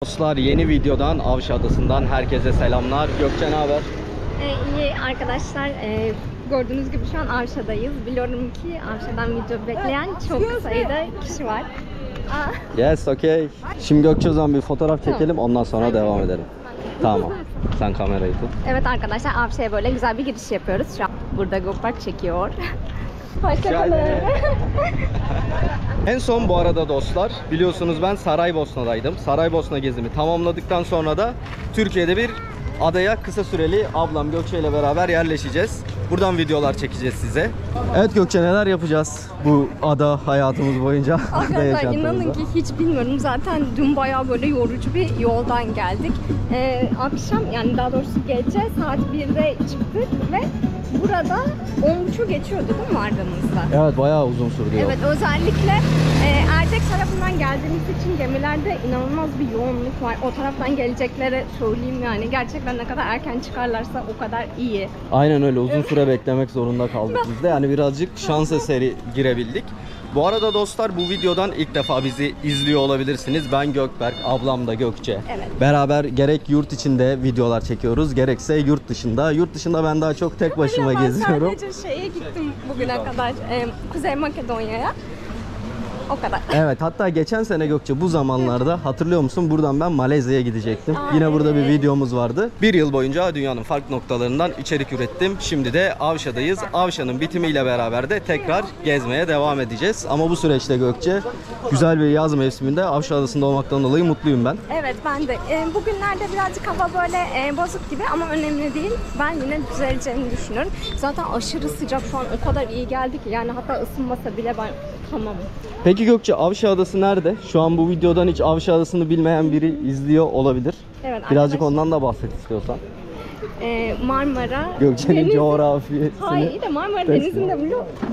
Dostlar, yeni videodan Avşa Adası'ndan herkese selamlar. Gökçe, ne haber? İyi arkadaşlar, gördüğünüz gibi şu an Avşa'dayız. Biliyorum ki Avşa'dan video bekleyen çok sayıda kişi var. Yes, okay. Şimdi Gökçe, o zaman bir fotoğraf çekelim, ondan sonra devam edelim. Tamam, sen kamerayı tut. Evet arkadaşlar, Avşa'ya böyle güzel bir giriş yapıyoruz. Şu an burada GoPro çekiyor. Hoşçakalın. En son bu arada dostlar, biliyorsunuz ben Saraybosna'daydım. Saraybosna gezimi tamamladıktan sonra da Türkiye'de bir adaya kısa süreli ablam Gökçe ile beraber yerleşeceğiz. Buradan videolar çekeceğiz size. Evet Gökçe, neler yapacağız bu ada hayatımız boyunca? Arkadaşlar inanın ki hiç bilmiyorum. Zaten dün bayağı böyle yorucu bir yoldan geldik. Akşam, yani daha doğrusu gece saat 1'de çıktık ve burada 10.30'u geçiyordu değil mi vardığımızda? Evet, bayağı uzun sürdü yol. Evet, özellikle Erdek tarafından geldiğimiz için gemilerde inanılmaz bir yoğunluk var. O taraftan geleceklere söyleyeyim, yani gerçekten ne kadar erken çıkarlarsa o kadar iyi. Aynen öyle, uzun süre beklemek zorunda kaldık biz de. Yani birazcık şans eseri girebildik. Bu arada dostlar, bu videodan ilk defa bizi izliyor olabilirsiniz. Ben Gökberk, ablam da Gökçe. Evet. Beraber gerek yurt içinde videolar çekiyoruz, gerekse yurt dışında. Yurt dışında ben daha çok tek başıma geziyorum. Ben sadece şeye gittim bugüne kadar, Kuzey Makedonya'ya. O kadar. Evet, hatta geçen sene Gökçe bu zamanlarda hatırlıyor musun? Buradan ben Malezya'ya gidecektim. Yine burada bir videomuz vardı. Bir yıl boyunca dünyanın farklı noktalarından içerik ürettim. Şimdi de Avşa'dayız. Avşa'nın bitimiyle beraber de tekrar gezmeye devam edeceğiz. Ama bu süreçte Gökçe, güzel bir yaz mevsiminde Avşa Adası'nda olmaktan dolayı mutluyum ben. Evet, ben de. Bugünlerde birazcık hava böyle bozuk gibi ama önemli değil. Ben yine düzeleceğini düşünüyorum. Zaten aşırı sıcak şu an, o kadar iyi geldi ki. Yani hatta ısınmasa bile ben tamamım. Peki Gökçe, Avşa Adası nerede? Şu an bu videodan hiç Avşa Adası'nı bilmeyen biri izliyor olabilir. Evet, birazcık ondan da bahset istiyorsan. Marmara Gökçe'nin Denizi. coğrafyasını. Hayır, iyi de Marmara Denizi'nde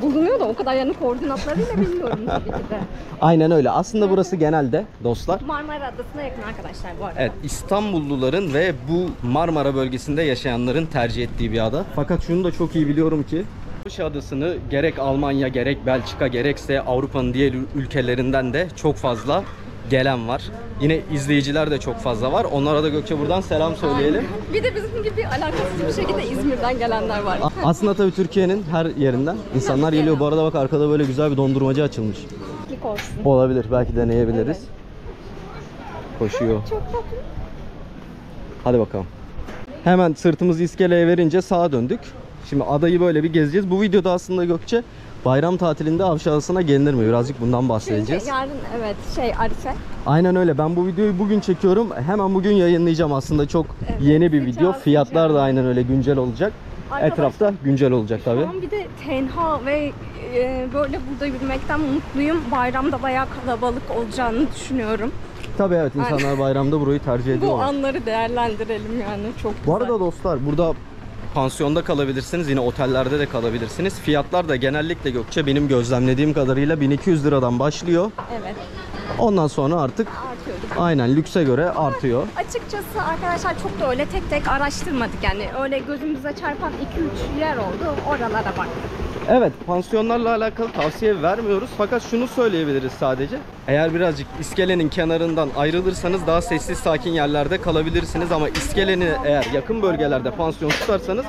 bulunuyor da o kadar, yani koordinatlarıyla bilmiyorum tabii ki de. Aynen öyle. Aslında burası genelde dostlar, Marmara Adası'na yakın arkadaşlar bu arada. evet, İstanbulluların ve bu Marmara bölgesinde yaşayanların tercih ettiği bir ada. Fakat şunu da çok iyi biliyorum ki Avşa Adası'nı gerek Almanya, gerek Belçika, gerekse Avrupa'nın diğer ülkelerinden de çok fazla gelen var. Yine izleyiciler de çok fazla var. Onlara da Gökçe buradan selam söyleyelim. Bir de bizim gibi alakasız bir şekilde İzmir'den gelenler var. Aslında tabii Türkiye'nin her yerinden insanlar geliyor. Bu arada bak, arkada böyle güzel bir dondurmacı açılmış. Klik olsun. Olabilir, belki deneyebiliriz. Evet. Koşuyor. Çok tatlı. Hadi bakalım. Hemen sırtımızı iskeleye verince sağa döndük. Şimdi adayı böyle bir gezeceğiz. Bu videoda aslında Gökçe, bayram tatilinde Avşa Adası'na gelinir mi? Birazcık bundan bahsedeceğiz. Çünkü yarın Arife. Aynen öyle. Ben bu videoyu bugün çekiyorum. Hemen bugün yayınlayacağım. Aslında çok yeni bir video. sıcak, Fiyatlar da aynen öyle güncel olacak. Arkadaşlar, Etrafta güncel olacak tabii. Şu an bir de tenha ve böyle burada yürümekten mutluyum. Bayramda bayağı kalabalık olacağını düşünüyorum. Tabii evet, insanlar bayramda burayı tercih Bu ediyorlar. anları değerlendirelim yani, çok güzel. Bu arada dostlar, burada pansiyonda kalabilirsiniz, yine otellerde de kalabilirsiniz. Fiyatlar da genellikle Gökçe, benim gözlemlediğim kadarıyla 1200 liradan başlıyor. Evet. Ondan sonra artık Artıyor. aynen lükse göre artıyor. Açıkçası arkadaşlar çok da öyle tek tek araştırmadık, yani öyle gözümüze çarpan 2-3 yer oldu, oralara baktık. Evet, pansiyonlarla alakalı tavsiye vermiyoruz. Fakat şunu söyleyebiliriz sadece. Eğer birazcık iskelenin kenarından ayrılırsanız daha sessiz sakin yerlerde kalabilirsiniz. Ama iskeleni eğer yakın bölgelerde pansiyon tutarsanız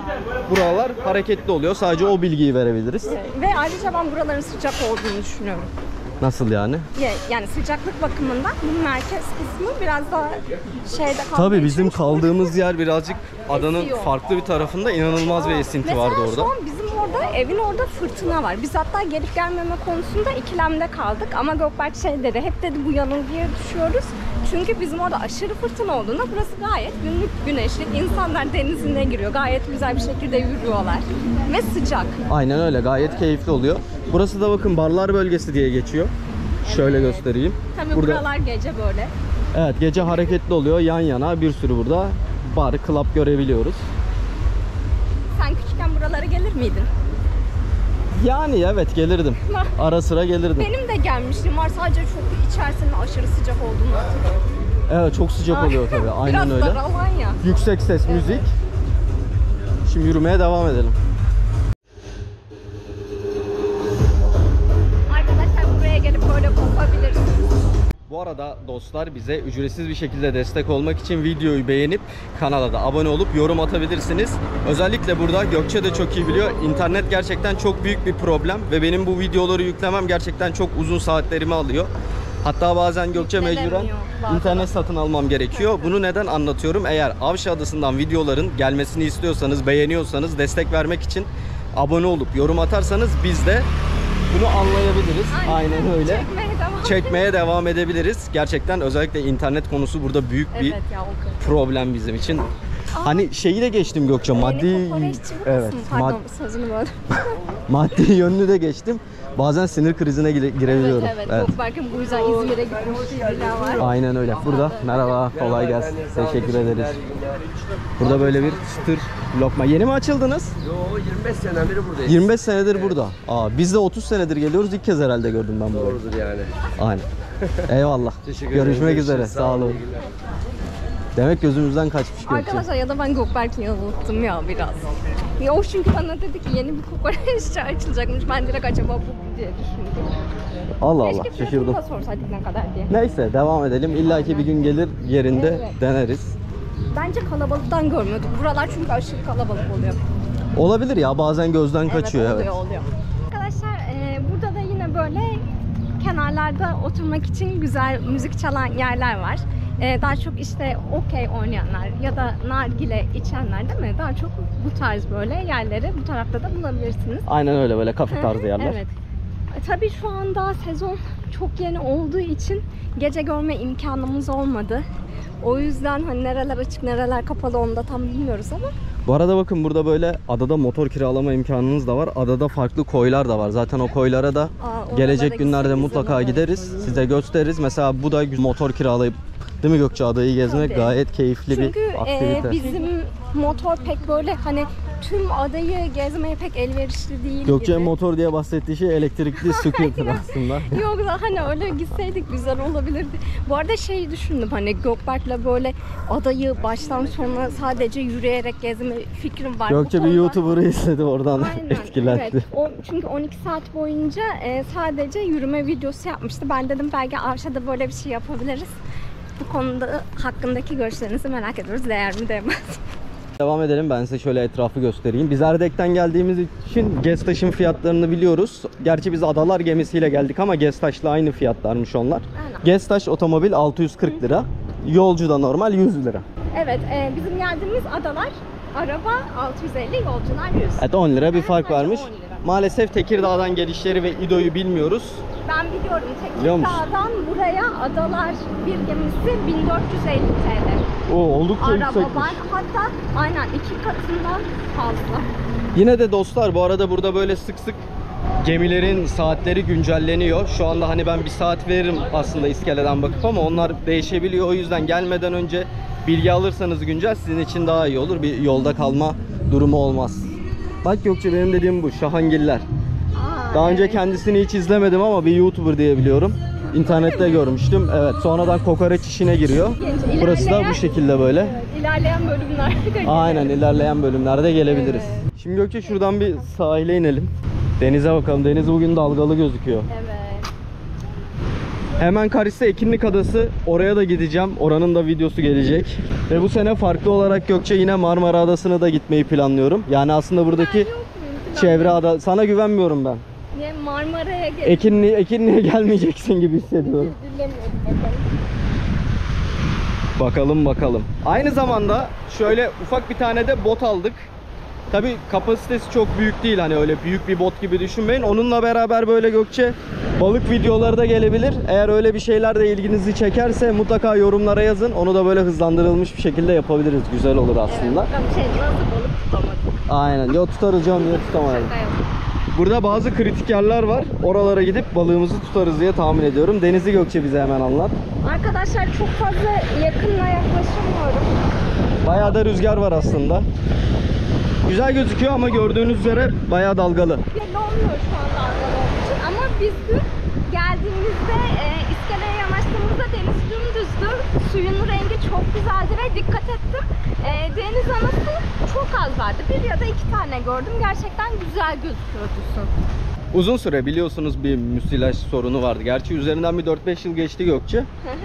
buralar hareketli oluyor. Sadece o bilgiyi verebiliriz. Ve ayrıca ben buraların sıcak olduğunu düşünüyorum. Nasıl yani? Yani sıcaklık bakımından bu merkez kısmı biraz daha şeyde kaldığı Tabii bizim için- kaldığımız yer birazcık adanın Esiyor. farklı bir tarafında, inanılmaz bir esinti vardı Mesela orada. şu an bizim orada, evin orada fırtına var. Biz hatta gelip gelmeme konusunda ikilemde kaldık. Ama Gökberk şey dedi, hep dedi bu yanılgıya düşüyoruz. Çünkü bizim orada aşırı fırtına olduğunda burası gayet günlük güneşli. İnsanlar denizine giriyor. Gayet güzel bir şekilde yürüyorlar. Ve sıcak. Aynen öyle, gayet keyifli oluyor. Burası da bakın barlar bölgesi diye geçiyor. Şöyle göstereyim. Tabii buralar gece böyle. Evet, gece hareketli oluyor. Yan yana bir sürü burada bar, club görebiliyoruz. Sen küçükken buralara gelir miydin? Yani evet, gelirdim. Ara sıra gelirdim. Benim de gelmişliğim var. Sadece çok içerisinde aşırı sıcak olduğunu hatırlıyorum. Evet, çok sıcak oluyor tabii. Aynen Biraz öyle. dar alan ya. Yüksek ses müzik. Şimdi yürümeye devam edelim. Arkadaşlar buraya gelip böyle kokabilirsiniz. Bu Bu arada dostlar, bize ücretsiz bir şekilde destek olmak için videoyu beğenip kanala da abone olup yorum atabilirsiniz. Özellikle burada Gökçe de çok iyi biliyor. İnternet gerçekten çok büyük bir problem ve benim bu videoları yüklemem gerçekten çok uzun saatlerimi alıyor. Hatta bazen Gökçe mecburen internet satın almam gerekiyor. Bunu neden anlatıyorum? Eğer Avşa Adası'ndan videoların gelmesini istiyorsanız, beğeniyorsanız, destek vermek için abone olup yorum atarsanız biz de bunu anlayabiliriz. Aynen öyle. Çekmeye devam edebiliriz. Gerçekten özellikle internet konusu burada büyük bir problem bizim için. Hani şeyi de geçtim Gökçe, maddi Pardon, sözünü böldüm. maddi yönünü de geçtim. Bazen sinir krizine girebiliyorum. Evet. Gökberk'in bu yüzden İzmir'e gitmiş var. Aynen öyle. Burada merhaba, kolay gelsin. Teşekkür ederiz. Burada böyle bir çıtır lokma. Yeni mi açıldınız? Yo, 25 senedir buradayız. 25 senedir burada. Biz de 30 senedir geliyoruz. İlk kez herhalde gördüm ben bunu. Doğrudur yani. Aynen. Eyvallah. Görüşmek üzere. Sağ olun. Demek gözümüzden kaçmış Gökçe. Arkadaşlar ya da ben Gökberk'i yanılttım ya biraz. Ya o çünkü bana dedi ki yeni bir kokoreççi açılacakmış. Ben direkt acaba bu diye düşündüm. Allah Allah, Keşke şaşırdım. fiyatını da sorsaydık ne kadar diye. Neyse devam edelim. İlla ki bir gün gelir yerinde deneriz. Bence kalabalıktan görmüyorduk. Buralar çünkü aşırı kalabalık oluyor. Olabilir ya, bazen gözden kaçıyor. Oluyor. Arkadaşlar burada da yine böyle kenarlarda oturmak için güzel müzik çalan yerler var. Daha çok işte okey oynayanlar ya da nargile içenler değil mi? Daha çok bu tarz böyle yerleri bu tarafta da bulabilirsiniz. Aynen öyle, böyle kafe tarzı yerler. Evet. Tabii şu anda sezon çok yeni olduğu için gece görme imkanımız olmadı. O yüzden hani nereler açık nereler kapalı onu da tam bilmiyoruz ama. Bu arada bakın, burada böyle adada motor kiralama imkanınız da var. Adada farklı koylar da var. Zaten o koylara da gelecek günlerde mutlaka gideriz. Size gösteririz. Mesela bu da motor kiralayıp, değil mi Gökçe, adayı gezmek gayet keyifli bir aktivite. Çünkü bizim motor pek böyle hani tüm adayı gezmeye pek elverişli değil Gökçe gibi. motor diye bahsettiği şey elektrikli scooter aslında. Yok da hani öyle gitseydik güzel olabilirdi. Bu arada şeyi düşündüm, hani Gökberk'le böyle adayı baştan sona sadece yürüyerek gezme fikrim var. Gökçe bir YouTuber'ı izledi, oradan Aynen, etkilendi. Evet. O, çünkü 12 saat boyunca sadece yürüme videosu yapmıştı. Ben dedim belki Avşa'da böyle bir şey yapabiliriz. Bu konuda hakkındaki görüşlerinizi merak ediyoruz. Değer mi değmez? Devam edelim, ben size şöyle etrafı göstereyim. Biz Erdek'ten geldiğimiz için Gestaş'ın fiyatlarını biliyoruz. Gerçi biz adalar gemisiyle geldik ama Gestaş'la aynı fiyatlarmış onlar. Aynen. Gestaş otomobil 640 lira. Yolcu da normal 100 lira. Evet, bizim geldiğimiz adalar araba 650, yolcular 100. Evet, 10 lira bir fark sadece varmış. 10 lira. Maalesef Tekirdağ'dan gelişleri ve İdo'yu bilmiyoruz. Ben biliyorum, Biliyor musun? Tekirdağ'dan buraya adalar bir gemisi 1450 TL. O oldukça Araba yüksekmiş. var, hatta aynen 2 katından fazla. Yine de dostlar, bu arada burada böyle sık sık gemilerin saatleri güncelleniyor. Şu anda hani ben bir saat veririm aslında iskeleden bakıp ama onlar değişebiliyor. O yüzden gelmeden önce bilgi alırsanız güncel, sizin için daha iyi olur. Bir yolda kalma durumu olmaz. Bak Gökçe, benim dediğim bu Şahangiller. Daha önce kendisini hiç izlemedim ama bir YouTuber diye biliyorum. İnternette görmüştüm. Evet, sonradan kokoreç işine giriyor. Burası da bu şekilde böyle. Evet, ilerleyen bölümlerde. Aynen, ilerleyen bölümlerde gelebiliriz. Şimdi Gökçe şuradan bir sahile inelim. Denize bakalım. Deniz bugün dalgalı gözüküyor. Evet. Hemen karşısı Ekinlik Adası. Oraya da gideceğim. Oranın da videosu gelecek. Ve bu sene farklı olarak Gökçe yine Marmara Adası'na da gitmeyi planlıyorum. Yani aslında buradaki çevre ada. Sana güvenmiyorum ben. Niye Marmara'ya gelip Ekinli'ye gelmeyeceksin gibi hissediyorum. Bakalım. Aynı zamanda şöyle ufak bir tane de bot aldık. Tabi kapasitesi çok büyük değil, hani öyle büyük bir bot gibi düşünmeyin. Onunla beraber böyle Gökçe balık videoları da gelebilir. Eğer öyle bir şeyler de ilginizi çekerse mutlaka yorumlara yazın. Onu da böyle hızlandırılmış bir şekilde yapabiliriz. Güzel olur aslında. Evet, nasıl balık tutamadık. Aynen. Ya tutarız canım, ya tutamadım. Burada bazı kritik yerler var. Oralara gidip balığımızı tutarız diye tahmin ediyorum. Denizi Gökçe bize hemen anlat. Arkadaşlar çok fazla yakınla yaklaşamıyorum. Bayağı da rüzgar var aslında. Güzel gözüküyor ama gördüğünüz üzere bayağı dalgalı. Belli olmuyor şu anda dalgalı olduğu için ama biz dün geldiğimizde iskeleye yanaştığımızda deniz dümdüzdü. Suyun rengi çok güzeldi ve dikkat ettim. Deniz anası çok az vardı. Bir ya da iki tane gördüm. Gerçekten güzel gözüküyordu su. Uzun süre biliyorsunuz bir müsilaj sorunu vardı. Gerçi üzerinden bir 4-5 yıl geçti Gökçe.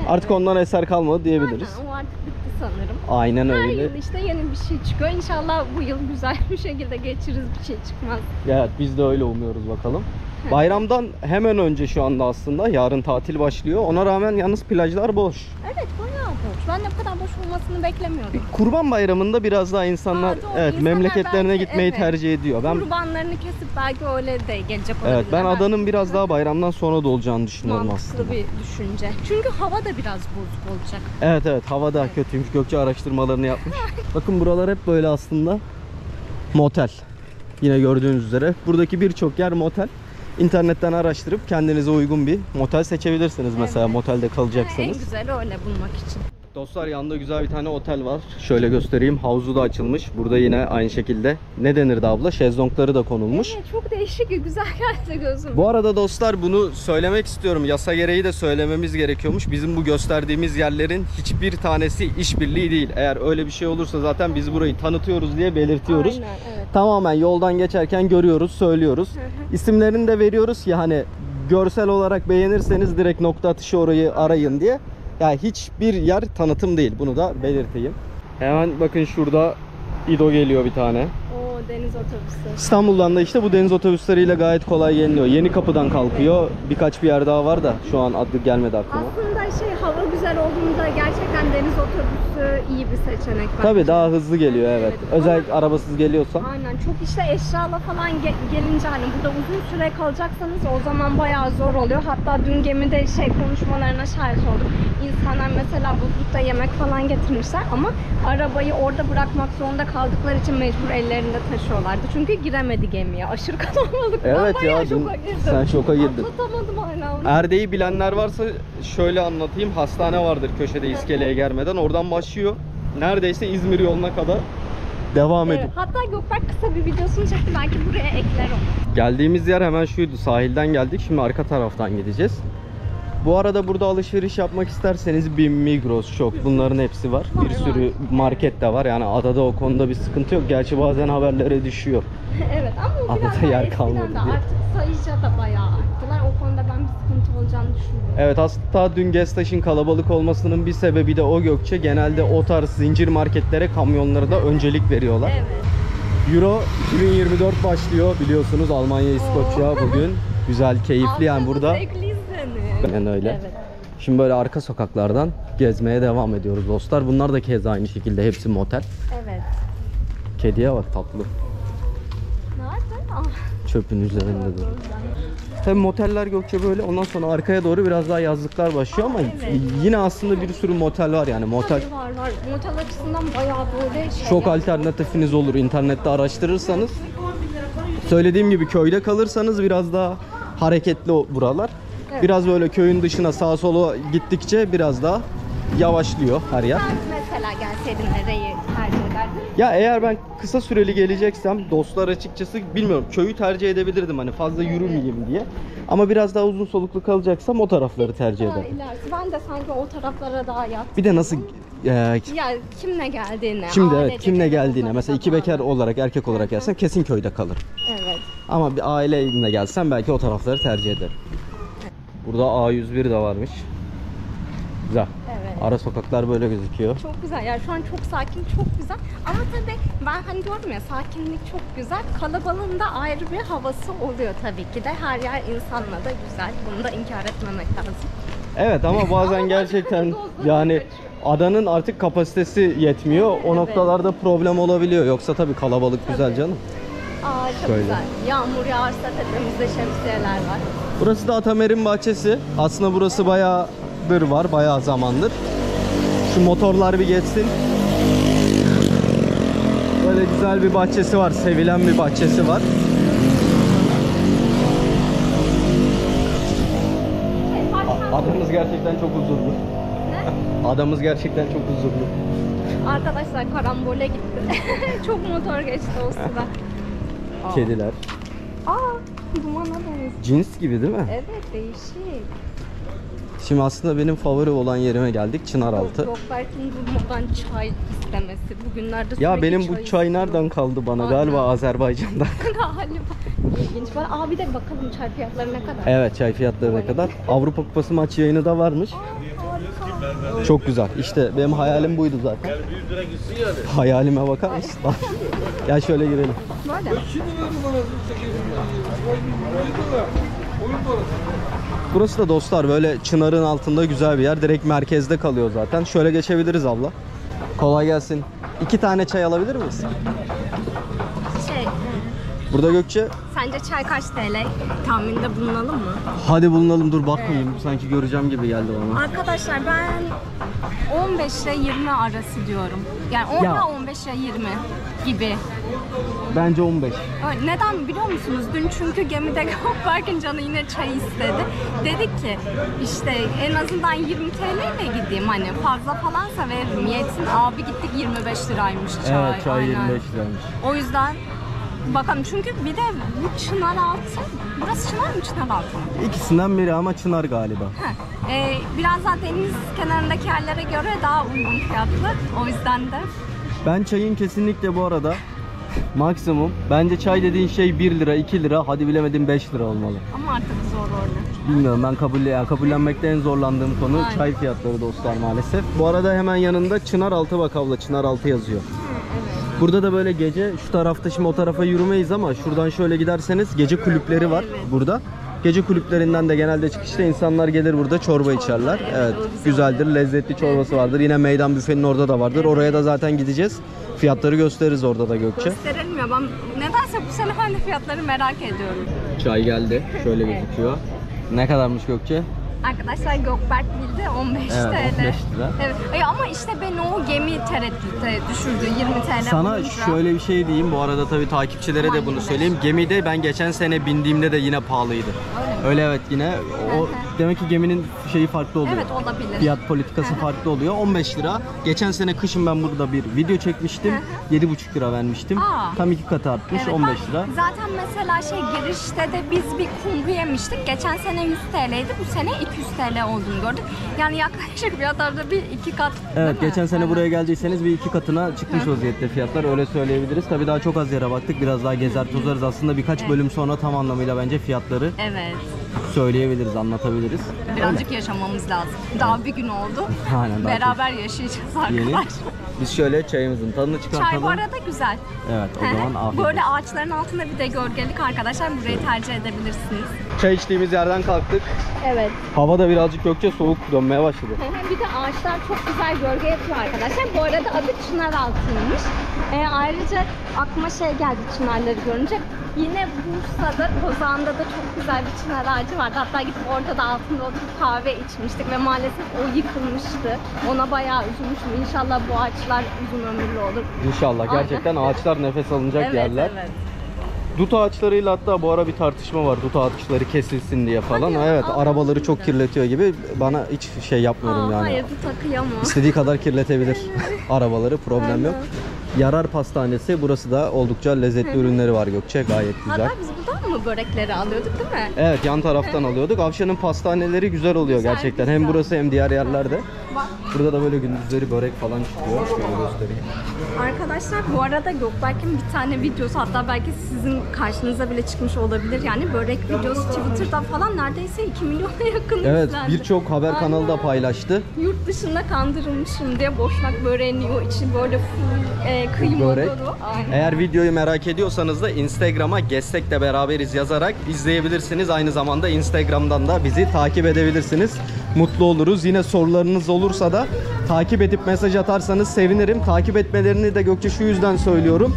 Artık ondan eser kalmadı diyebiliriz. Aynen, o artık bitti sanırım. Aynen Her öyle. yıl işte yeni bir şey çıkıyor. İnşallah bu yıl güzel bir şekilde geçiririz, bir şey çıkmaz. Evet, biz de öyle umuyoruz bakalım. Bayramdan hemen önce şu anda aslında. Yarın tatil başlıyor. Ona rağmen yalnız plajlar boş. Evet, bayağı boş. Ben de bu kadar boş olmasını beklemiyordum. Kurban Bayramı'nda biraz daha insanlar Doğru. evet İnsanlar memleketlerine belki, gitmeyi evet, tercih ediyor. Ben kurbanlarını kesip belki öyle de gelecek olabilir. evet, ben ama adanın biraz daha bayramdan sonra da olacağını düşünüyorum mantıklı aslında. bir düşünce. Çünkü hava da biraz bozuk olacak. Evet evet, hava da kötüymüş. Gökçe araştırmalarını yapmış. Bakın buralar hep böyle aslında motel. Yine gördüğünüz üzere buradaki birçok yer motel. İnternetten araştırıp kendinize uygun bir motel seçebilirsiniz mesela motelde En kalacaksanız. güzeli öyle bulmak için. Dostlar, yanında güzel bir tane otel var. Şöyle göstereyim. Havuzu da açılmış. Burada yine aynı şekilde ne denirdi abla? Şezlongları da konulmuş. Evet, çok değişik, güzel geldi gözüme. Bu arada dostlar, bunu söylemek istiyorum. Yasa gereği de söylememiz gerekiyormuş. Bizim bu gösterdiğimiz yerlerin hiçbir tanesi işbirliği değil. Eğer öyle bir şey olursa zaten biz burayı tanıtıyoruz diye belirtiyoruz. Aynen, evet. Tamamen yoldan geçerken görüyoruz, söylüyoruz. İsimlerini de veriyoruz ki hani görsel olarak beğenirseniz direkt nokta atışı orayı arayın diye. Yani hiçbir yer tanıtım değil. Bunu da belirteyim. Hemen bakın şurada İdo geliyor bir tane. O deniz otobüsü. İstanbul'dan da işte bu deniz otobüsleriyle gayet kolay geliniyor. Yeni Kapı'dan kalkıyor. Birkaç bir yer daha var da şu an adı gelmedi aklıma. Aslında hava güzel olduğunda gerçekten deniz otobüsü iyi bir seçenek bence. Tabii daha hızlı geliyor, evet. Evet. Özellikle arabasız geliyorsan. Aynen, çok işte eşyalı falan gelince hani burada uzun süre kalacaksanız o zaman bayağı zor oluyor. Hatta dün gemide konuşmalarına şahit olduk. İnsanlar mesela buzlukta yemek falan getirmişler ama arabayı orada bırakmak zorunda kaldıkları için mecbur ellerinde taşıyorlardı. Çünkü giremedi gemiye. Aşırı kalabalık. Evet Ben bayağı ya, dün şoka girdim. sen şoka girdin. Atlatamadım hala onu. Erde'yi bilenler varsa şöyle anlatayım. Hastane vardır köşede iskeleye gelmeden. Oradan başlıyor. Neredeyse İzmir yoluna kadar devam ediyor. Evet, hatta Gökberk kısa bir videosunu çekti. Belki buraya ekler onu. Geldiğimiz yer hemen şuydu. Sahilden geldik. Şimdi arka taraftan gideceğiz. Bu arada burada alışveriş yapmak isterseniz BİM, Migros, Şok, bunların hepsi var. Bir sürü market de var. Yani adada o konuda bir sıkıntı yok. Gerçi bazen haberlere düşüyor. Evet, ama o Adada biraz daha yer eskiden kalmadı de diye. artık sayıca da bayağı arttılar. O konuda ben bir sıkıntı olacağını düşünmüyorum. Evet, hatta dün Gestaş'ın kalabalık olmasının bir sebebi de o Gökçe. Genelde o tarz zincir marketlere, kamyonlara da öncelik veriyorlar. Evet. Euro 2024 başlıyor biliyorsunuz, Almanya, İskoçya bugün. Güzel, keyifli yani burada. Zevkli izlenir. Aynen öyle. Evet. Şimdi böyle arka sokaklardan gezmeye devam ediyoruz dostlar. Bunlar da keza aynı şekilde, hepsi motel. Evet. Kediye bak, tatlı. Nerede? Çöpün üzerinde duruyor. Tabii moteller Gökçe böyle, ondan sonra arkaya doğru biraz daha yazlıklar başlıyor ama Evet. yine aslında bir sürü motel var yani. Motel Var. Motel açısından bayağı böyle çok alternatifiniz olur internette araştırırsanız. Söylediğim gibi köyde kalırsanız biraz daha hareketli buralar. Evet. Biraz böyle köyün dışına sağa sola gittikçe biraz daha yavaşlıyor her yer. Sen mesela gelseydin nereyi tercih ederdin? Ya eğer ben kısa süreli geleceksem dostlar, açıkçası bilmiyorum, köyü tercih edebilirdim hani fazla yürümeyeyim diye. Ama biraz daha uzun soluklu kalacaksam o tarafları tercih Daha ederim. ilerisi. Ben de sanki o taraflara daha yat. Bir de nasıl Ya kimle geldiğine. şimdi evet ailecek kimle ya da geldiğine, uzakta mesela iki bekar falan. olarak, erkek olarak gelsem kesin köyde kalır. Evet. Ama bir aileyle gelsem belki o tarafları tercih ederim. Burada A101 de varmış. Güzel. Evet. Ara sokaklar böyle gözüküyor. Çok güzel. Yani şu an çok sakin, çok güzel. Ama tabii ben hani diyorum ya, sakinlik çok güzel. Kalabalığın da ayrı bir havası oluyor tabii ki de. Her yer insanla da güzel. Bunu da inkar etmemek lazım. Evet ama bazen gerçekten yani adanın artık kapasitesi yetmiyor. O Evet. noktalarda problem olabiliyor. Yoksa tabii kalabalık güzel canım. Aa, çok Şöyle. güzel. Yağmur yağarsa tepemizde şemsiyeler var. Burası da Atamer'in bahçesi. Aslında burası bayağıdır var, bayağı zamandır. Şu motorlar bir geçsin. Böyle güzel bir bahçesi var, sevilen bir bahçesi var. Adamız gerçekten çok huzurlu. Ne? Adamız gerçekten çok huzurlu. Arkadaşlar karambole gitti. Çok motor geçti o sıra. Aa. Kediler. Aa, dumana benziyor. Cins gibi değil mi? Evet, değişik. Şimdi aslında benim favori olan yerime geldik. Çınaraltı. Gökberk'in durmadan çay istemesi. Bugünlerde Ya sürekli benim bu çay nereden kaldı bana? Aynen. Galiba Azerbaycan'dan. Galiba. İlginç var. Aa bir de bakalım çay fiyatları ne kadar? Evet, çay fiyatları ne kadar? Avrupa Kupası maç yayını da varmış. Harika. Çok güzel. İşte benim hayalim buydu zaten. Hayalime bakar mısın? Gel şöyle girelim. Böyle. Burası da dostlar böyle çınarın altında güzel bir yer. Direkt merkezde kalıyor zaten. Şöyle geçebiliriz abla. Kolay gelsin. 2 tane çay alabilir miyiz? Burada Gökçe. Sence çay kaç TL? Tahminde bulunalım mı? Hadi bulunalım, dur bakmayayım. Sanki göreceğim gibi geldi bana. Arkadaşlar ben 15 ile 20 arası diyorum. Yani 10 Ya. ile 15 ile 20 gibi. Bence 15. Neden biliyor musunuz? Dün çünkü gemide Gökberk'in canı yine çay istedi. Dedik ki işte en azından 20 TL ile gideyim, hani fazla falansa veririm yetsin. Abi gittik 25 liraymış çay. Evet, çay Aynen. 25 liraymış. O yüzden bakalım, çünkü bir de bu Çınaraltı, burası Çınar mı Çınaraltı mı? İkisinden biri ama Çınar galiba. Biraz daha deniz kenarındaki yerlere göre daha uygun fiyatlı. O yüzden de Ben çayın kesinlikle bu arada maksimum. Bence çay dediğin şey 1 lira, 2 lira, hadi bilemedim 5 lira olmalı. ama artık zor orada. Bilmiyorum, ben kabullenmekte en zorlandığım konu Aynen. çay fiyatları dostlar maalesef. Bu arada hemen yanında Çınaraltı bak abla, Çınaraltı yazıyor. Burada da böyle gece şu tarafta, şimdi o tarafa yürümeyiz ama şuradan şöyle giderseniz gece kulüpleri var burada. Gece kulüplerinden de genelde çıkışta insanlar gelir burada çorba içerler. Evet, güzeldir, lezzetli çorbası vardır. Yine meydan büfenin orada da vardır. Oraya da zaten gideceğiz. Fiyatları gösteririz orada da Gökçe. Gösterelim ya, ben nedense bu sene ben de fiyatları merak ediyorum. Çay geldi. Şöyle gözüküyor. Ne kadarmış Gökçe? Arkadaşlar Gökberk bildi 15 Evet, TL. 15 lira. Evet. Ama işte beni o gemi tereddüte düşürdü 20 TL. Sana olunca. şöyle bir şey diyeyim. Bu arada tabii takipçilere de bunu söyleyeyim. Gemide ben geçen sene bindiğimde de yine pahalıydı. Öyle evet, yine o demek ki geminin şeyi farklı oluyor. Evet, olabilir. Fiyat politikası farklı oluyor. 15 lira. Geçen sene kışın ben burada bir video çekmiştim. 7,5 lira vermiştim. Aa. Tam 2 katı artmış, Evet, 15 ben lira. zaten mesela girişte de biz bir kumru yemiştik. Geçen sene 100 TL'ydi. Bu sene 200 TL olduğunu gördük. Yani yaklaşık fiyatlarda bir 2 kat. Evet, değil mi? geçen sene Aynen. buraya geldiyseniz bir 2 katına çıkmış vaziyette fiyatlar, öyle söyleyebiliriz. Tabii daha çok az yere baktık. Biraz daha gezer tozarız. Aslında birkaç bölüm sonra tam anlamıyla bence fiyatları Evet. söyleyebiliriz, anlatabiliriz. Birazcık yaşamamız lazım. Daha bir gün oldu. Aynen, daha Beraber yaşayacağız Yeni. arkadaşlar. Biz şöyle çayımızın tadını çıkartalım. Çay bu arada güzel. Evet, o zaman afiyet Böyle olsun. ağaçların altında bir de gölgelik arkadaşlar, burayı tercih edebilirsiniz. Çay içtiğimiz yerden kalktık. Evet. Hava da birazcık Gökçe soğuk dönmeye başladı. Bir de ağaçlar çok güzel gölge yapıyor arkadaşlar. Bu arada adı Çınaraltı'ymış. Ayrıca aklıma geldi çınarları görünce. Yine Bursa'da, Kozağan'da da çok güzel bir çınar ağacı vardı. Hatta gidip orada da altında oturup kahve içmiştik ve maalesef o yıkılmıştı. Ona bayağı üzülmüştüm. İnşallah bu ağaçlar uzun ömürlü olur. İnşallah, gerçekten ağaçlar nefes alınacak yerler. Evet. Dut ağaçlarıyla hatta bu ara bir tartışma var. Dut ağaçları kesilsin diye falan. Hadi ya, Evet, Allah arabaları çok Allah. kirletiyor gibi. Bana hiç şey yapmıyorum yani. Hayır, bu takıyamam. İstediği kadar kirletebilir arabaları, problem yok. Yarar Pastanesi, burası da oldukça lezzetli ürünleri var Gökçe, gayet güzel. Hatta biz buradan mı börekleri alıyorduk değil mi? Evet, yan taraftan alıyorduk. Avşan'ın pastaneleri güzel oluyor Güzel, gerçekten. güzel. Hem burası hem diğer yerlerde. Bak. Burada da böyle gündüzleri börek falan çıkıyor. Şöyle göstereyim. Arkadaşlar bu arada Gökberk'in bir tane videosu, hatta belki sizin karşınıza bile çıkmış olabilir. Yani börek videosu Twitter'da falan neredeyse 2 milyona yakın Evet, izlendi. birçok haber kanalı da Aynen. paylaştı. Yurt dışında kandırılmışım diye boşnak böreğini yiyor. İçi böyle full kıyma Börek. dolu. Aynen. Eğer videoyu merak ediyorsanız da Instagram'a Gezsek de beraberiz yazarak izleyebilirsiniz. Aynı zamanda Instagram'dan da bizi takip edebilirsiniz. Mutlu oluruz. Yine sorularınız olursa da takip edip mesaj atarsanız sevinirim. Takip etmelerini de Gökçe şu yüzden söylüyorum.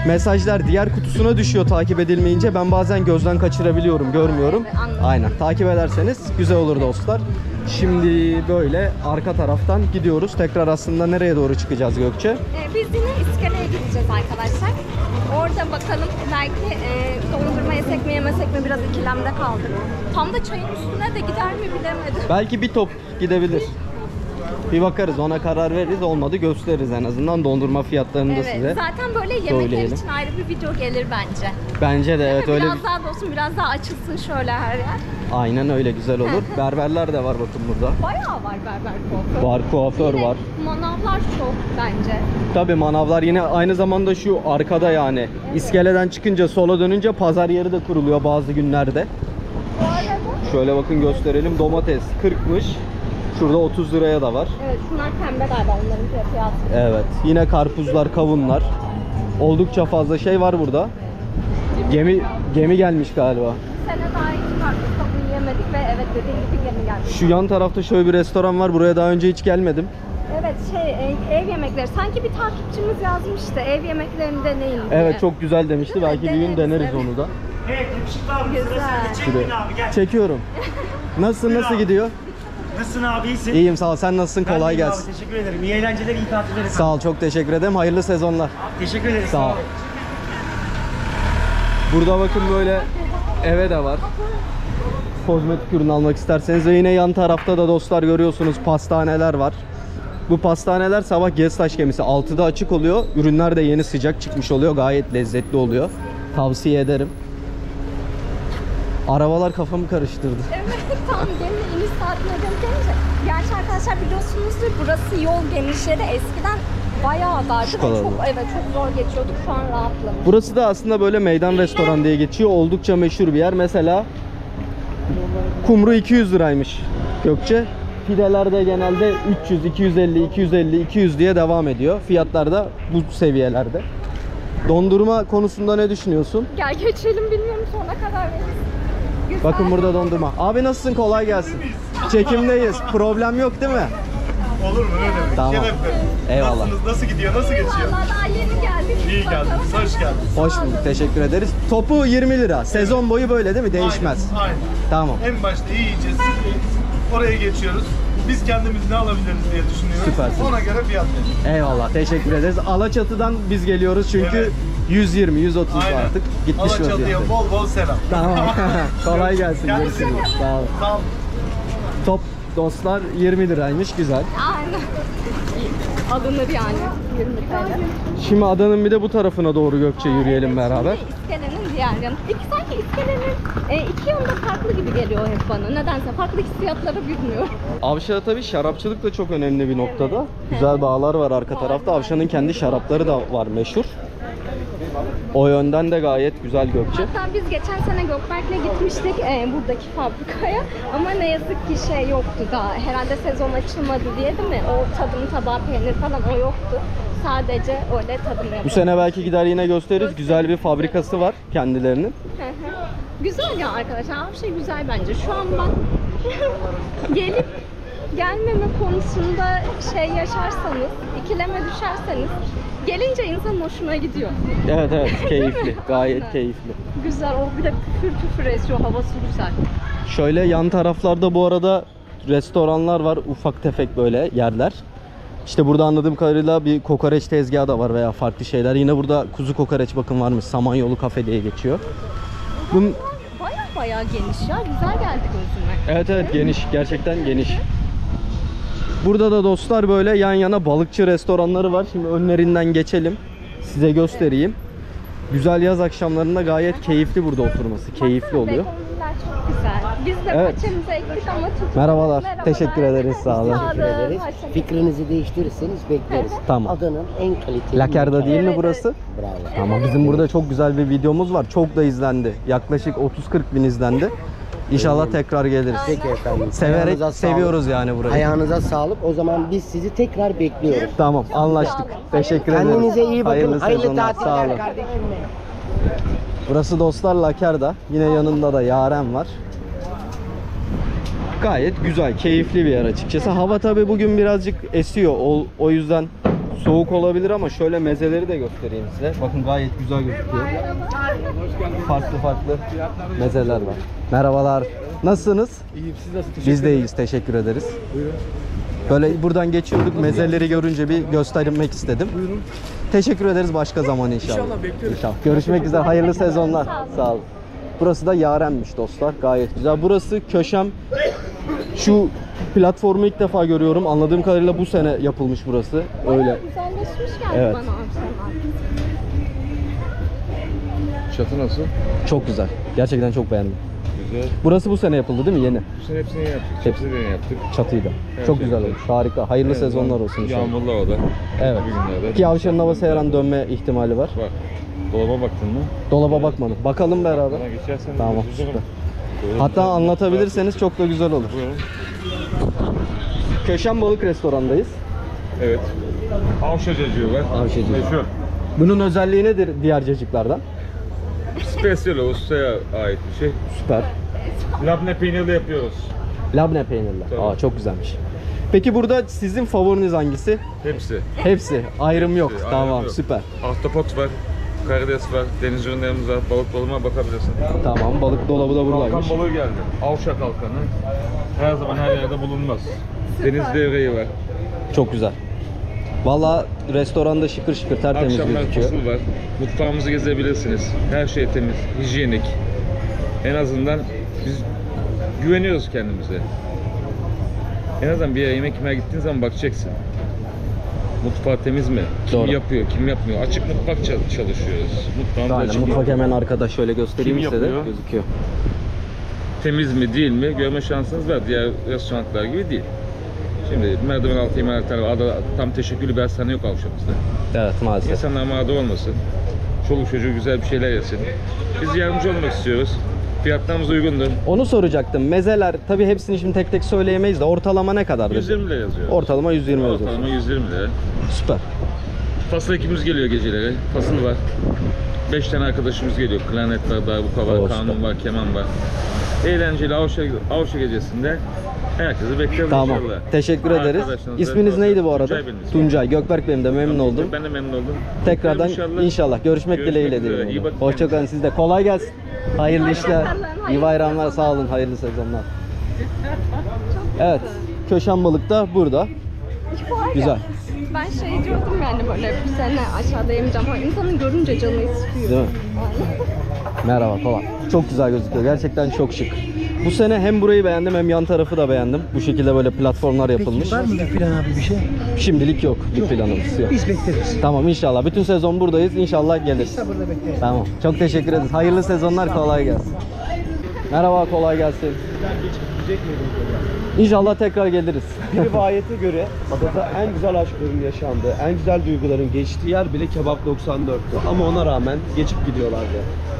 Mesajlar diğer kutusuna düşüyor takip edilmeyince. Ben bazen gözden kaçırabiliyorum, görmüyorum. Evet, anladım. Aynen. Takip ederseniz güzel olur dostlar. Şimdi böyle arka taraftan gidiyoruz. Tekrar aslında nereye doğru çıkacağız Gökçe? Biz yine iskeleye gideceğiz arkadaşlar. Orada bakalım belki dondurma yesek mi yemesek mi, biraz ikilemde kaldık. Tam da çayın üstüne de gider mi bilemedim. Belki bir top gidebilir. Bir bakarız, ona karar veririz, olmadı gösteririz en azından dondurma fiyatlarını da Evet. size. Zaten böyle yemekler söyleyelim. için ayrı bir video gelir bence. Bence de evet öyle. Biraz daha dolsun, biraz daha açılsın şöyle her yer. Aynen öyle, güzel olur. Berberler de var bakın burada. Bayağı var berber kuaför. Var, kuaför Yine var. manavlar çok bence. Tabii manavlar yine aynı zamanda şu arkada yani. İskeleden çıkınca sola dönünce pazar yeri de kuruluyor bazı günlerde. Bu arada Şöyle bakın gösterelim. Domates 40'mış. Şurada 30 liraya da var. evet şunlar pembe galiba onların fiyatı. Evet. Yine karpuzlar, kavunlar. Oldukça fazla şey var burada. Gemi gelmiş galiba. Bu sene daha hiç karpuz tavuğu yemedik ve evet dediğim gibi yeni gelmiş. Şu yan tarafta şöyle bir restoran var. Buraya daha önce hiç gelmedim. Evet ev yemekleri. Sanki bir takipçimiz yazmıştı. Ev yemeklerini deneyin diye. Evet çok güzel demişti. Belki bir gün Deneriz, deneriz evet. onu da. Evet, yakışıklı abi. Sıra Güzel. sende. Çekmeyin abi, gel. Çekiyorum. Nasıl gidiyor? Nasılsın abi, iyisin? İyiyim sağ ol. Sen nasılsın? Ben Kolay de iyiyim gelsin. Abi, teşekkür ederim. İyi eğlenceler, iyi tatiller efendim. Sağ ol. Çok teşekkür ederim. Hayırlı sezonlar. Teşekkür ederiz. Sağ ol. Burada bakın böyle eve de var. Kozmetik ürün almak isterseniz ve yine yan tarafta da dostlar görüyorsunuz pastaneler var. Bu pastaneler sabah Geztaş gemisi 6'da açık oluyor. Ürünler de yeni sıcak çıkmış oluyor. Gayet lezzetli oluyor. Tavsiye ederim. Arabalar kafamı karıştırdı. Evet tam gemi iniş saatine denk gelince. Gerçi arkadaşlar biliyorsunuzdur burası yol genişleri eskiden bayağı dardı ve kadar çok mı? evet çok zor geçiyorduk. Şu an rahatlamış. Burası da aslında böyle meydan restoran diye geçiyor. Oldukça meşhur bir yer. Mesela kumru 200 liraymış Gökçe. Pideler de genelde 300, 250, 250, 200 diye devam ediyor. Fiyatlar da bu seviyelerde. Dondurma konusunda ne düşünüyorsun? Gel geçelim bilmiyorum sonra karar veririz. Güzel. Bakın burada dondurma. Abi nasılsın? Kolay gelsin. Çekimdeyiz. Problem yok değil mi? Olur mu? Ne demek? Tamam. Şerefle. Eyvallah. Nasılsınız? Nasıl gidiyor? Nasıl geçiyor? Vallahi daha yeni geldik. İyi geldiniz. Hoş geldiniz. Hoş bulduk. Teşekkür ederiz. Topu 20 lira. Sezon boyu böyle değil mi? Değişmez. Aynen. Tamam. En başta iyi yiyeceğiz. Oraya geçiyoruz. Biz kendimiz ne alabiliriz diye düşünüyoruz. Süpersin. Ona göre fiyat veriyoruz. Eyvallah. Teşekkür ederiz. Alaçatı'dan biz geliyoruz çünkü Evet. 120, 130 Aynen. artık gitmiş Alaçatı'ya vaziyette. bol bol selam. Tamam. Kolay gelsin. Kendinize Görüşürüz. iyi bakın. Sağ olun. Sağ olun. Top dostlar 20 liraymış. Güzel. Aynen. Alınır yani 20 TL. Şimdi adanın bir de bu tarafına doğru Gökçe yürüyelim beraber. Şimdi İskelenin diğer yanı. Sanki iskelenin iki yanında farklı gibi geliyor hep bana. Nedense farklı hissiyatları bilmiyorum. Avşa tabii şarapçılık da çok önemli bir noktada. Güzel bağlar var arka tarafta. Avşa'nın kendi şarapları da var meşhur. O yönden de gayet güzel Gökçe. Hatta biz geçen sene Gökberk'le gitmiştik buradaki fabrikaya ama ne yazık ki şey yoktu daha. Herhalde sezon açılmadı diye değil mi? O tadım tabağı peynir falan o yoktu. Sadece öyle tadım yapıyordu. Bu sene belki gider yine gösteririz. Güzel bir fabrikası var kendilerinin. Hı hı. Güzel ya arkadaşlar. Her şey güzel bence. Şu an bak gelip gelmeme konusunda şey yaşarsanız, ikileme düşerseniz gelince insan hoşuna gidiyor. Evet evet keyifli. Gayet Aynen. keyifli. Güzel. O bir de püfür püfür esiyor. Havası güzel. Şöyle yan taraflarda bu arada restoranlar var. Ufak tefek böyle yerler. İşte burada anladığım kadarıyla bir kokoreç tezgahı da var veya farklı şeyler. Yine burada kuzu kokoreç bakın varmış. Samanyolu Kafe diye geçiyor. Bunun... Baya geniş ya. Güzel geldi gözüme. Evet evet geniş. Gerçekten geniş. Burada da dostlar böyle yan yana balıkçı restoranları var. Şimdi önlerinden geçelim. Size göstereyim. Güzel yaz akşamlarında gayet keyifli burada oturması. Keyifli Baksana, oluyor. begonviller çok güzel. Biz de Evet. bahçemize ektik ama tutmadık. Merhabalar. Teşekkür ederiz, sağ olun. Teşekkür ederiz. Hoşçakalın. Fikrinizi değiştirirseniz bekleriz. Tamam. Adanın en kaliteli Lakerda mekanı. değil mi Evet, burası? Bravo. Ama bizim burada çok güzel bir videomuz var. Çok da izlendi. Yaklaşık 30-40 bin izlendi. İnşallah tekrar geliriz. Peki efendim. Severek Ayağınıza seviyoruz sağlık. yani burayı. Ayağınıza sağlık. O zaman biz sizi tekrar bekliyoruz. Tamam anlaştık. Teşekkür ederiz. Kendinize iyi bakın. Hayırlı Hayırlı sezonlar. Sağ tatiller olun. kardeşim benim. Burası dostlar Lakerda. Yine yanında da Yaren var. Gayet güzel, keyifli bir yer açıkçası. Hava tabi bugün birazcık esiyor. O yüzden soğuk olabilir ama şöyle mezeleri de göstereyim size. Bakın gayet güzel gözüküyor. Farklı farklı mezeler var. Merhabalar. Nasılsınız? İyiyim. Siz nasıl? Biz de iyiyiz. Teşekkür ederiz. Buyurun. Böyle buradan geçiyorduk. Mezeleri görünce bir göstermek istedim. Buyurun. Teşekkür ederiz başka zaman inşallah. İnşallah, bekliyoruz. İnşallah. Görüşmek üzere. Hayırlı sezonlar. Sağ olun. Burası da Yaren'miş dostlar. Gayet güzel. Burası köşem Şu platformu ilk defa görüyorum. Anladığım kadarıyla bu sene yapılmış burası. Öyle. Güzelleşmiş geldi Evet. bana Avşa'nın. Çatı nasıl? Çok güzel. Gerçekten çok beğendim. Güzel. Burası bu sene yapıldı değil mi? Yeni. Bu sene hepsini yaptık. Hepsi. Hepsini yaptık. Çatıyla. Her Çok şey güzel güzel. olmuş. Harika. Hayırlı Evet, sezonlar olsun inşallah. Yağmurlu havada. Evet. Bugünlerde. Ki Avşa'nın havası her an dönme ihtimali var. Bak. Dolaba baktın mı? Dolaba bakmadım. Bakalım beraber. Bana geçersen Tamam, üzülürüm. süper. Buyurun. Hatta anlatabilirseniz çok da güzel olur. Buyurun. Köşen Balık Restoran'dayız. Evet. Avşa cacığı var. Avşa cacığı. Meşhur. Bunun özelliği nedir diğer cacıklardan? Spesiyel ustaya ait bir şey. Süper. Labne peynirli yapıyoruz. Labne peynirli. Tabii. Aa, çok güzelmiş. Peki burada sizin favoriniz hangisi? Hepsi. Hepsi. Ayrım yok. Hepsi, Tamam, ayrım yok. süper. Ahtapot var. Karides var. Deniz ürünlerimiz var. Balık balığına bakabilirsin. Tamam, balık dolabı da buradaymış. Kalkan balığı geldi. Avşa kalkanı. Her zaman her yerde bulunmaz. Deniz devreği var. Çok güzel. Vallahi restoranda şıkır şıkır tertemiz Akşamlar gözüküyor. fasıl var. Mutfağımızı gezebilirsiniz. Her şey temiz, hijyenik. En azından biz güveniyoruz kendimize. En azından bir yere yemek yemeye gittiğin zaman bakacaksın. Mutfağı temiz mi? Kim Doğru. yapıyor, kim yapmıyor? Açık mutfak çalışıyoruz. Mutfağımız Aynen, açık. mutfak hemen arkada şöyle göstereyim Kim size de yapıyor? gözüküyor. Temiz mi, değil mi? Görme şansınız var. Diğer restoranlar gibi değil. Şimdi merdiven altı yemekler var. Ada tam teşekküllü bir hastane yok Avşa'mızda. Evet, maalesef. İnsanlar mağdur olmasın. Çoluk çocuğu güzel bir şeyler yesin. Biz yardımcı olmak istiyoruz. Fiyatlarımız uygundur. Onu soracaktım. Mezeler tabii hepsini şimdi tek tek söyleyemeyiz de ortalama ne kadardır? 120 lira yazıyor. Ortalama 120 yazıyor. Ortalama 120 lira. Süper. Fasıl ekibimiz geliyor geceleri. Fasıl var. 5 tane arkadaşımız geliyor. Klarnet var, darbuka var, Oo, kanun süper. var, keman var. Eğlenceli Avşa gecesinde herkesi bekleriz Tamam. inşallah. Teşekkür ederiz. Arkadaşlarınızla İsminiz konuşalım. neydi bu arada? Tuncay benim ismim. Tuncay. Gökberk benim de memnun oldum. Ben de memnun oldum. Tekrardan inşallah görüşmek dileğiyle üzere. diyelim. İyi bakın Hoşçakalın, kendinize. siz de kolay gelsin. Hayırlı işler. bakalım, İyi hayırlı bayramlar, sağ olun. Hayırlı sezonlar. Evet. Köşen Balık da burada. Var ya, Güzel. Ben şey diyordum yani böyle bir sene aşağıda yemeyeceğim ama insanın görünce canı istiyor. Değil mi? Merhaba falan. Çok güzel gözüküyor. Gerçekten çok şık. Bu sene hem burayı beğendim hem yan tarafı da beğendim. Bu şekilde böyle platformlar yapılmış. Var mı bir plan abi bir şey? Şimdilik yok. Bir planımız yok. Biz bekleriz. Tamam, inşallah. Bütün sezon buradayız. İnşallah geliriz. Sabırla bekleriz. Tamam. Çok teşekkür ederiz. Hayırlı sezonlar. Kolay gelsin. Merhaba. Kolay gelsin. İnşallah tekrar geliriz. Bir rivayete göre adada en güzel aşkların yaşandığı, en güzel duyguların geçtiği yer bile Kebap 94'tü. Ama ona rağmen geçip gidiyorlardı.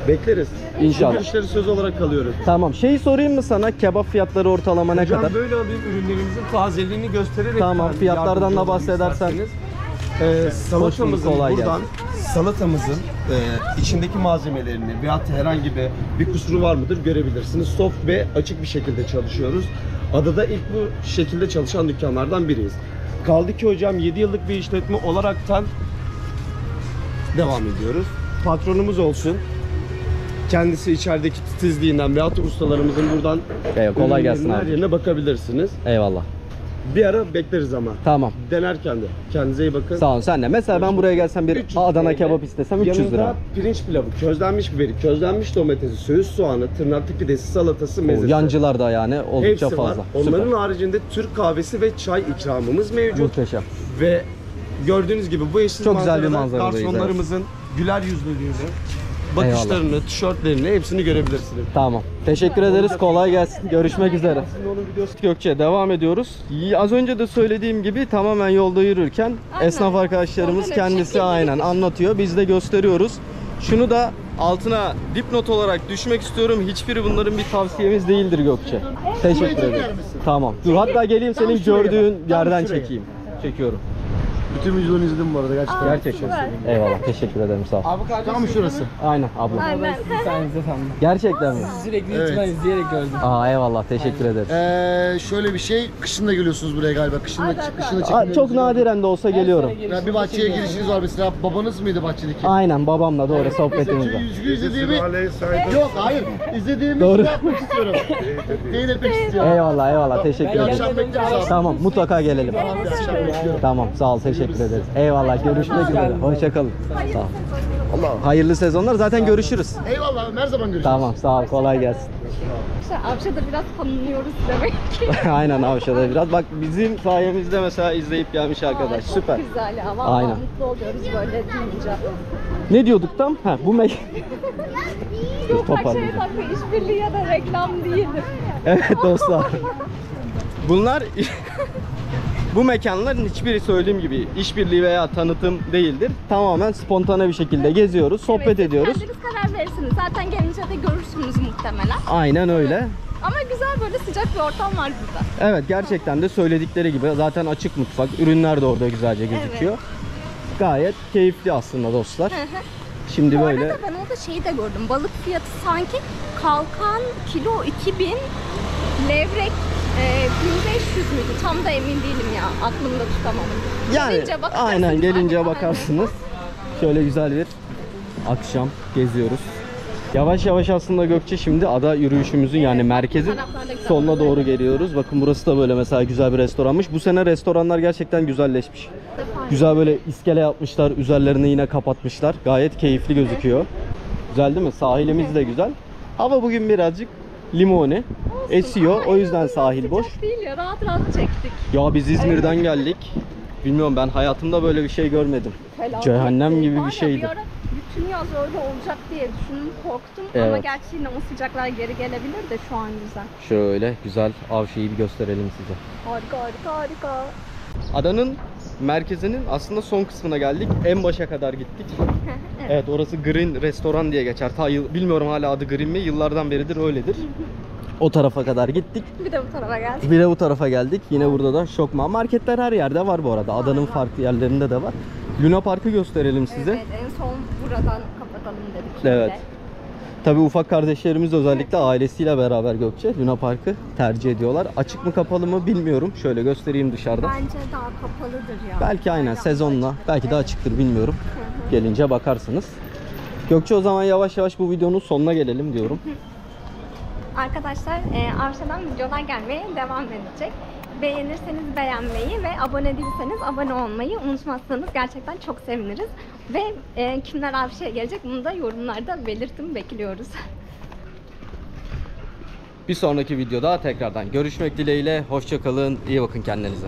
Bekleriz. İnşallah. Bu görüşleri söz olarak kalıyoruz. Tamam. Şeyi sorayım mı sana? Kebap fiyatları ortalama ne Hocam kadar? böyle alayım, ürünlerimizin tazeliğini göstererek. Tamam, yani fiyatlardan yardımcı da olayım bahsedersen. isterseniz. Salatamızın kolay buradan, salatamızın içindeki malzemelerini veyahut herhangi bir kusuru var mıdır görebilirsiniz. Soft ve açık bir şekilde çalışıyoruz. Adada ilk bu şekilde çalışan dükkanlardan biriyiz. Kaldı ki hocam 7 yıllık bir işletme olaraktan devam ediyoruz. Patronumuz olsun. Kendisi içerideki titizliğinden veyahut da ustalarımızın buradan Kolay gelsin ürünlerin her abi. yerine bakabilirsiniz. Eyvallah. Bir ara bekleriz ama. Tamam. Denerken de. Kendinize iyi bakın. Sağ olun, sen de. Mesela ben buraya gelsem bir 300 Adana TL. kebap istesem 300 lira. Yanında pirinç pilavı, közlenmiş biberi, közlenmiş domatesi, söğüş soğanı, tırnaklı pidesi, salatası, O mezesi. yancılar da yani oldukça Hepsi fazla. var. Onların haricinde Türk kahvesi ve çay ikramımız mevcut. Muhteşem. Ve gördüğünüz gibi bu eşsiz Çok güzel bir manzarada manzaradayız, garsonlarımızın güler yüzlülüğünü, bakışlarını, tişörtlerini hepsini görebilirsiniz. Tamam. Teşekkür ederiz. Kolay gelsin. Görüşmek üzere. Gökçe devam ediyoruz. Az önce de söylediğim gibi tamamen yolda yürürken Aynen. esnaf arkadaşlarımız Aynen, kendisi şekilde. aynen anlatıyor. Biz de gösteriyoruz. Şunu da altına dipnot olarak düşmek istiyorum. Hiçbiri bunların bir tavsiyemiz değildir Gökçe. Teşekkür ederim. Tamam. Dur hatta geleyim senin gördüğün yerden çekeyim. Çekiyorum. Bütün videolarını izledim bu arada gerçekten. Gerçekten. Eyvallah. Teşekkür ederim. Sağ ol. Tam şurası. Aynen abla. Aynen. Gerçekten mi? Sürekli YouTube'dan izleyerek gördüm. Aa eyvallah. Teşekkür ederiz. Şöyle bir şey, kışın da geliyorsunuz buraya galiba. Kışın da Aa, çok nadiren de olsa geliyorum. Yani bir bahçeye girişiniz var mesela. Babanız mıydı bahçedeki? Aynen babamla doğru sohbetimiz var. İzlediğimi... Yok hayır. İzlediğimi Doğru. şey yapmak istiyorum. Teyit etmek istiyorum. Eyvallah eyvallah. Teşekkür Bir ederim. akşam bekleriz abi. Tamam mutlaka gelelim. Bir akşam bekliyorum. Tamam sağ ol. Teşekkür ederiz. Eyvallah. Görüşmek üzere. Hoşça kalın. Sağ ol. Allah. Hayırlı sezonlar. Zaten görüşürüz. Eyvallah, her zaman görüşürüz. Tamam, sağ ol. Kolay gelsin. İşte Avşa'da biraz tanınıyoruz demek ki. Aynen Avşa'da biraz. Bak bizim sayemizde mesela izleyip gelmiş arkadaş. Çok Süper. güzel ya. Vallahi Aynen. mutlu oluyoruz böyle duyunca. Ne diyorduk tam? Ha, bu Yok her Toparlayacağım. şeye bakma, işbirliği ya da reklam değildir. Evet dostlar. Bunlar bu mekanların hiçbiri söylediğim gibi işbirliği veya tanıtım değildir. Tamamen spontane bir şekilde geziyoruz, sohbet Evet, siz ediyoruz. kendiniz karar verirsiniz. Zaten gelince de görürsünüz muhtemelen. Aynen öyle. Ama güzel böyle sıcak bir ortam var burada. Evet gerçekten de söyledikleri gibi zaten açık mutfak. Ürünler de orada güzelce gözüküyor. Gayet keyifli aslında dostlar. Şimdi Bu böyle arada ben orada şeyi de gördüm. Balık fiyatı sanki kalkan kilo 2000, levrek 1500 müydü? Tam da emin değilim ya. Aklımda tutamadım. yani Gelince bakarsınız. aynen gelince Aynen. bakarsınız. Şöyle güzel bir akşam geziyoruz. Yavaş yavaş aslında Gökçe şimdi ada yürüyüşümüzün yani merkezin taraflarda güzel. sonuna doğru geliyoruz. Bakın burası da böyle mesela güzel bir restoranmış. Bu sene restoranlar gerçekten güzelleşmiş. Güzel böyle iskele yapmışlar. Üzerlerini yine kapatmışlar. Gayet keyifli gözüküyor. Güzel değil mi? Sahilimiz de güzel. Hava bugün birazcık limoni. Esiyor. O yüzden sahil boş. Sıcak değil ya. Rahat rahat çektik. Ya biz İzmir'den geldik. Bilmiyorum ben hayatımda böyle bir şey görmedim. Felaket. Cehennem gibi Var bir ya, şeydi. Bir ara bütün yaz öyle olacak diye düşündüm, korktum. Ama Evet. gerçi yine o sıcaklar geri gelebilir de şu an güzel. Şöyle güzel Avşa'yı bir gösterelim size. Harika harika harika. Adanın merkezinin aslında son kısmına geldik. En başa kadar gittik. Evet orası Green Restoran diye geçer. Bilmiyorum hala adı Green mi? Yıllardan beridir öyledir. O tarafa kadar gittik. Bir de bu tarafa geldik. Bir de bu tarafa geldik. Yine burada da Şokma. Marketler her yerde var bu arada. Adanın farklı yerlerinde de var. Luna Park'ı gösterelim size. Evet, en son buradan kapatalım dedik. Evet. Şimdi. Tabii ufak kardeşlerimiz özellikle ailesiyle beraber Gökçe Luna Park'ı tercih ediyorlar. Açık mı kapalı mı bilmiyorum. Şöyle göstereyim dışarıda. Bence daha kapalıdır ya. Belki aynen Daha sezonla. açık. Belki de açıktır bilmiyorum. Gelince bakarsınız. Gökçe o zaman yavaş yavaş bu videonun sonuna gelelim diyorum. Arkadaşlar Avşa'dan videolar gelmeye devam edecek. Beğenirseniz beğenmeyi ve abone değilseniz abone olmayı unutmazsanız gerçekten çok seviniriz. Ve kimler Avşa'ya gelecek bunu da yorumlarda belirtin, bekliyoruz. Bir sonraki videoda tekrardan görüşmek dileğiyle. Hoşça kalın. İyi bakın kendinize.